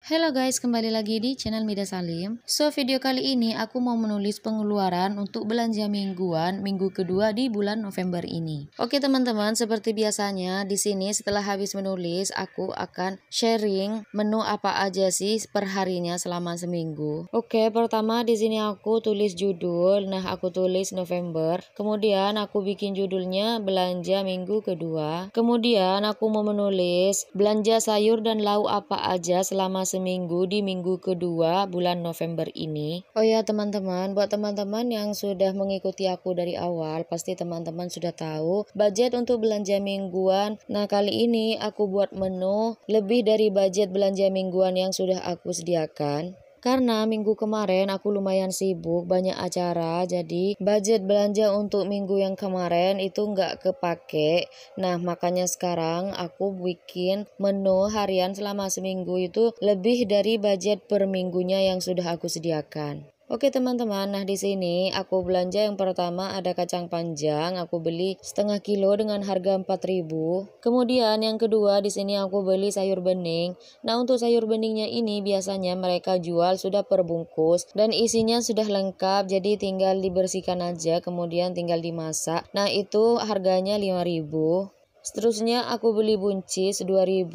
Halo guys, kembali lagi di channel Mida Salim. Video kali ini aku mau menulis pengeluaran untuk belanja mingguan minggu kedua di bulan November ini. Oke teman-teman, seperti biasanya di sini setelah habis menulis aku akan sharing menu apa aja sih per harinya selama seminggu. Oke, pertama di sini aku tulis judul. Nah, aku tulis November. Kemudian aku bikin judulnya belanja minggu kedua. Kemudian aku mau menulis belanja sayur dan lauk apa aja selama seminggu di minggu kedua bulan November ini. Oh ya teman-teman, buat teman-teman yang sudah mengikuti aku dari awal, pasti teman-teman sudah tahu budget untuk belanja mingguan. Nah, kali ini aku buat menu lebih dari budget belanja mingguan yang sudah aku sediakan. Karena minggu kemarin aku lumayan sibuk, banyak acara, jadi budget belanja untuk minggu yang kemarin itu nggak kepake. Nah, makanya sekarang aku bikin menu harian selama seminggu itu lebih dari budget per minggunya yang sudah aku sediakan. Oke teman-teman, nah di sini aku belanja yang pertama ada kacang panjang, aku beli setengah kilo dengan harga 4.000. Kemudian yang kedua di sini aku beli sayur bening. Nah, untuk sayur beningnya ini biasanya mereka jual sudah per bungkus dan isinya sudah lengkap, jadi tinggal dibersihkan aja kemudian tinggal dimasak. Nah, itu harganya 5.000. Seterusnya aku beli buncis 2.000,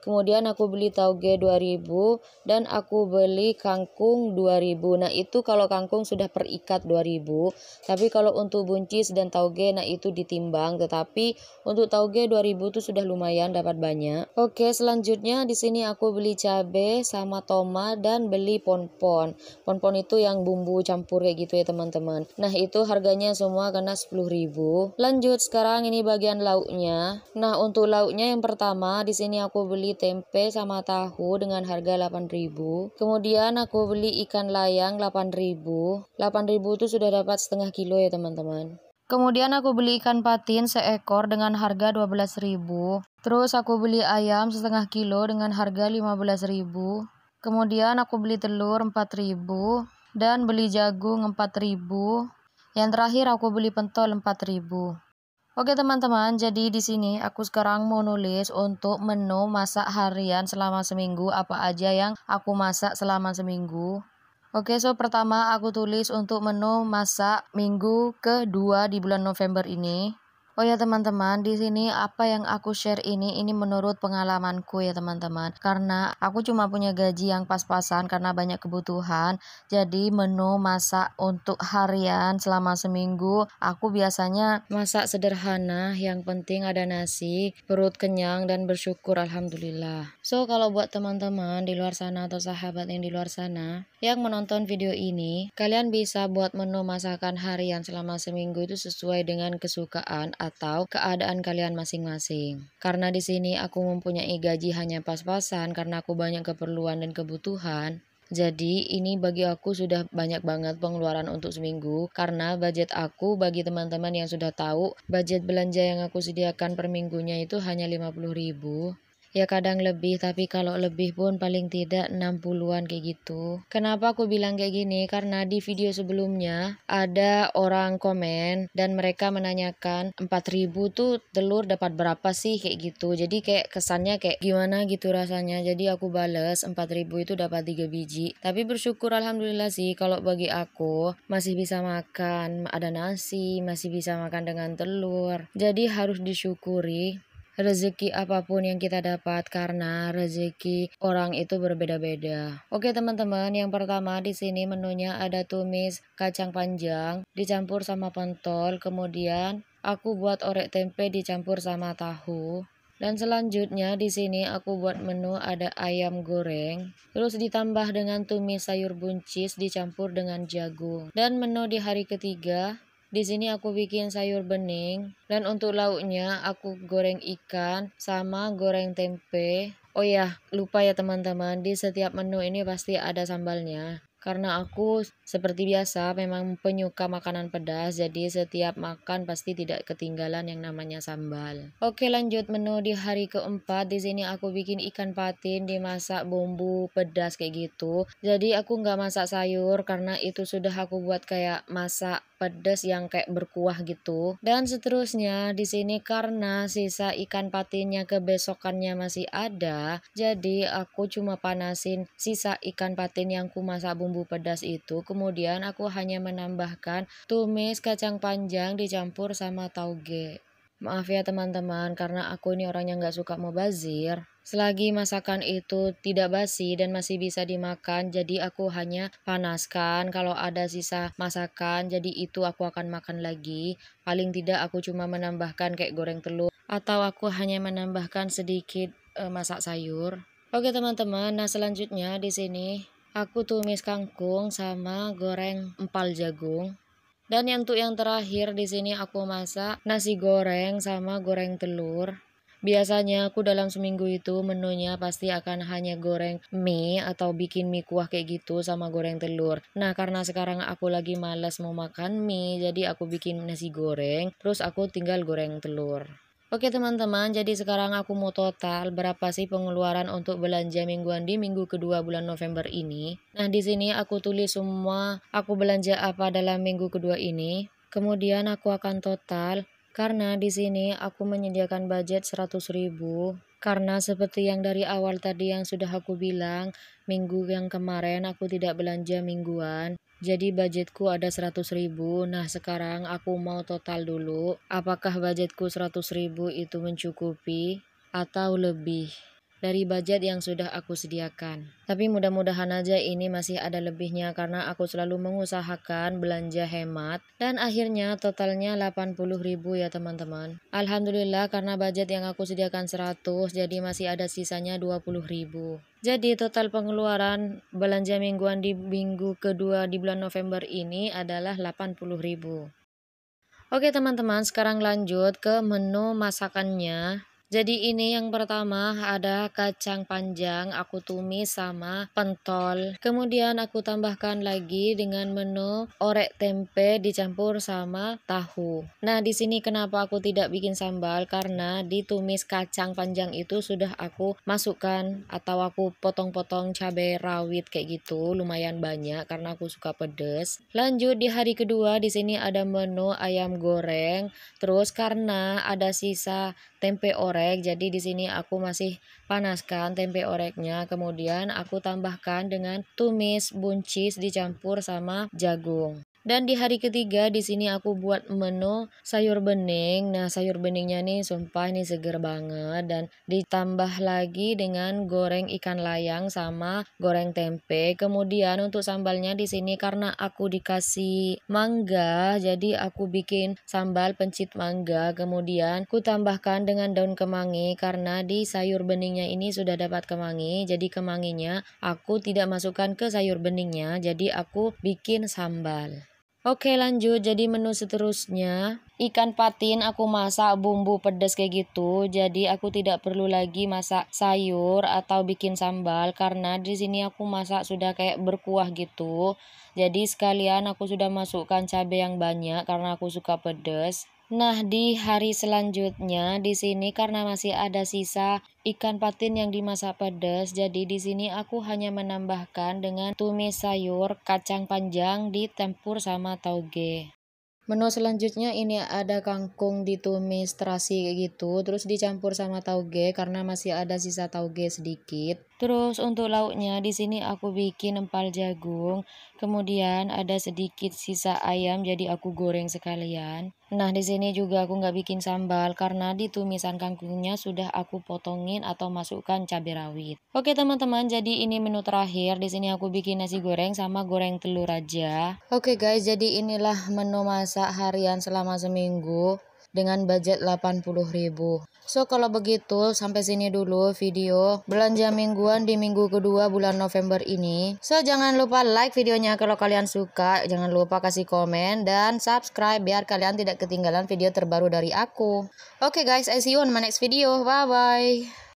kemudian aku beli tauge 2.000 dan aku beli kangkung 2.000. Nah, itu kalau kangkung sudah per ikat 2.000, tapi kalau untuk buncis dan tauge nah itu ditimbang, tetapi untuk tauge 2.000 itu sudah lumayan dapat banyak. Oke, selanjutnya di sini aku beli cabe sama tomat dan beli ponpon. Ponpon itu yang bumbu campur kayak gitu ya teman-teman. Nah, itu harganya semua kena 10.000. Lanjut sekarang ini bagian lauknya. Nah, untuk lauknya yang pertama di sini aku beli tempe sama tahu dengan harga 8.000. Kemudian aku beli ikan layang 8.000. 8.000 itu sudah dapat setengah kilo ya teman-teman. Kemudian aku beli ikan patin seekor dengan harga 12.000. Terus aku beli ayam setengah kilo dengan harga 15.000. Kemudian aku beli telur 4.000 dan beli jagung 4.000. Yang terakhir aku beli pentol 4.000. Oke teman-teman, jadi di sini aku sekarang mau nulis untuk menu masak harian selama seminggu apa aja yang aku masak selama seminggu. Oke, pertama aku tulis untuk menu masak minggu kedua di bulan November ini. Oh ya teman-teman, di sini apa yang aku share ini menurut pengalamanku ya teman-teman. Karena aku cuma punya gaji yang pas-pasan karena banyak kebutuhan. Jadi menu masak untuk harian selama seminggu aku biasanya masak sederhana, yang penting ada nasi, perut kenyang dan bersyukur alhamdulillah. Kalau buat teman-teman di luar sana atau sahabat yang di luar sana yang menonton video ini, kalian bisa buat menu masakan harian selama seminggu itu sesuai dengan kesukaan atau keadaan kalian masing-masing. Karena di sini aku mempunyai gaji hanya pas-pasan karena aku banyak keperluan dan kebutuhan. Jadi ini bagi aku sudah banyak banget pengeluaran untuk seminggu, karena budget aku bagi teman-teman yang sudah tahu budget belanja yang aku sediakan per minggunya itu hanya 50.000. Ya kadang lebih, tapi kalau lebih pun paling tidak 60-an kayak gitu. Kenapa aku bilang kayak gini? Karena di video sebelumnya ada orang komen dan mereka menanyakan 4.000 tuh telur dapat berapa sih kayak gitu. Jadi kayak kesannya kayak gimana gitu rasanya. Jadi aku bales 4.000 itu dapat 3 biji. Tapi bersyukur alhamdulillah sih kalau bagi aku masih bisa makan, ada nasi, masih bisa makan dengan telur. Jadi harus disyukuri rezeki apapun yang kita dapat karena rezeki orang itu berbeda-beda. Oke teman-teman, yang pertama di sini menunya ada tumis kacang panjang dicampur sama pentol, kemudian aku buat orek tempe dicampur sama tahu. Dan selanjutnya di sini aku buat menu ada ayam goreng, terus ditambah dengan tumis sayur buncis dicampur dengan jagung. Dan menu di hari ketiga, di sini aku bikin sayur bening dan untuk lauknya aku goreng ikan sama goreng tempe. Oh ya, lupa ya teman-teman, di setiap menu ini pasti ada sambalnya. Karena aku seperti biasa memang penyuka makanan pedas, jadi setiap makan pasti tidak ketinggalan yang namanya sambal. Oke, lanjut menu di hari keempat. Di sini aku bikin ikan patin dimasak bumbu pedas kayak gitu. Jadi aku nggak masak sayur karena itu sudah aku buat kayak masak pedas yang kayak berkuah gitu. Dan seterusnya di sini karena sisa ikan patinnya kebesokannya masih ada, jadi aku cuma panasin sisa ikan patin yang ku masak bumbu pedas itu. Kemudian aku hanya menambahkan tumis kacang panjang dicampur sama tauge. Maaf ya teman-teman, karena aku ini orangnya nggak suka mubazir. Selagi masakan itu tidak basi dan masih bisa dimakan, jadi aku hanya panaskan. Kalau ada sisa masakan, jadi itu aku akan makan lagi. Paling tidak aku cuma menambahkan kayak goreng telur, atau aku hanya menambahkan sedikit masak sayur. Oke teman-teman, nah selanjutnya di sini aku tumis kangkung sama goreng empal jagung. Dan untuk yang terakhir di sini aku masak nasi goreng sama goreng telur. Biasanya aku dalam seminggu itu menunya pasti akan hanya goreng mie atau bikin mie kuah kayak gitu sama goreng telur. Nah, karena sekarang aku lagi malas mau makan mie, jadi aku bikin nasi goreng, terus aku tinggal goreng telur. Oke teman-teman, jadi sekarang aku mau total berapa sih pengeluaran untuk belanja mingguan di minggu kedua bulan November ini. Nah, di sini aku tulis semua aku belanja apa dalam minggu kedua ini. Kemudian aku akan total karena di sini aku menyediakan budget 100.000. Karena seperti yang dari awal tadi yang sudah aku bilang, minggu yang kemarin aku tidak belanja mingguan. Jadi budgetku ada 100.000. Nah sekarang aku mau total dulu. Apakah budgetku 100.000 itu mencukupi atau lebih dari budget yang sudah aku sediakan. Tapi mudah-mudahan aja ini masih ada lebihnya karena aku selalu mengusahakan belanja hemat. Dan akhirnya totalnya 80.000 ya teman-teman. Alhamdulillah karena budget yang aku sediakan 100, jadi masih ada sisanya 20.000. Jadi total pengeluaran belanja mingguan di minggu kedua di bulan November ini adalah 80.000. Oke teman-teman, sekarang lanjut ke menu masakannya. Jadi ini yang pertama ada kacang panjang aku tumis sama pentol. Kemudian aku tambahkan lagi dengan menu orek tempe dicampur sama tahu. Nah, di sini kenapa aku tidak bikin sambal karena ditumis kacang panjang itu sudah aku masukkan atau aku potong-potong cabai rawit kayak gitu, lumayan banyak karena aku suka pedas. Lanjut di hari kedua di sini ada menu ayam goreng. Terus karena ada sisa tempe orek, jadi di sini aku masih panaskan tempe oreknya. Kemudian aku tambahkan dengan tumis buncis dicampur sama jagung. Dan di hari ketiga di sini aku buat menu sayur bening. Nah, sayur beningnya nih sumpah ini seger banget dan ditambah lagi dengan goreng ikan layang sama goreng tempe. Kemudian untuk sambalnya di sini karena aku dikasih mangga, jadi aku bikin sambal pencit mangga. Kemudian aku tambahkan dengan daun kemangi karena di sayur beningnya ini sudah dapat kemangi. Jadi kemanginya aku tidak masukkan ke sayur beningnya, jadi aku bikin sambal. Oke lanjut, jadi menu seterusnya ikan patin aku masak bumbu pedas kayak gitu. Jadi aku tidak perlu lagi masak sayur atau bikin sambal karena di sini aku masak sudah kayak berkuah gitu. Jadi sekalian aku sudah masukkan cabai yang banyak karena aku suka pedas. Nah, di hari selanjutnya di sini karena masih ada sisa ikan patin yang dimasak pedas, jadi di sini aku hanya menambahkan dengan tumis sayur kacang panjang ditempur sama tauge. Menu selanjutnya ini ada kangkung ditumis terasi kayak gitu, terus dicampur sama tauge karena masih ada sisa tauge sedikit. Terus untuk lauknya di sini aku bikin empal jagung, kemudian ada sedikit sisa ayam jadi aku goreng sekalian. Nah di sini juga aku nggak bikin sambal karena di tumisan kangkungnya sudah aku potongin atau masukkan cabai rawit. Oke teman-teman, jadi ini menu terakhir. Di sini aku bikin nasi goreng sama goreng telur aja. Oke guys, jadi inilah menu masak harian selama seminggu dengan budget 80.000. So kalau begitu sampai sini dulu video belanja mingguan di minggu kedua bulan November ini. So jangan lupa like videonya kalau kalian suka, jangan lupa kasih komen dan subscribe biar kalian tidak ketinggalan video terbaru dari aku. Oke guys, I see you on my next video. Bye bye.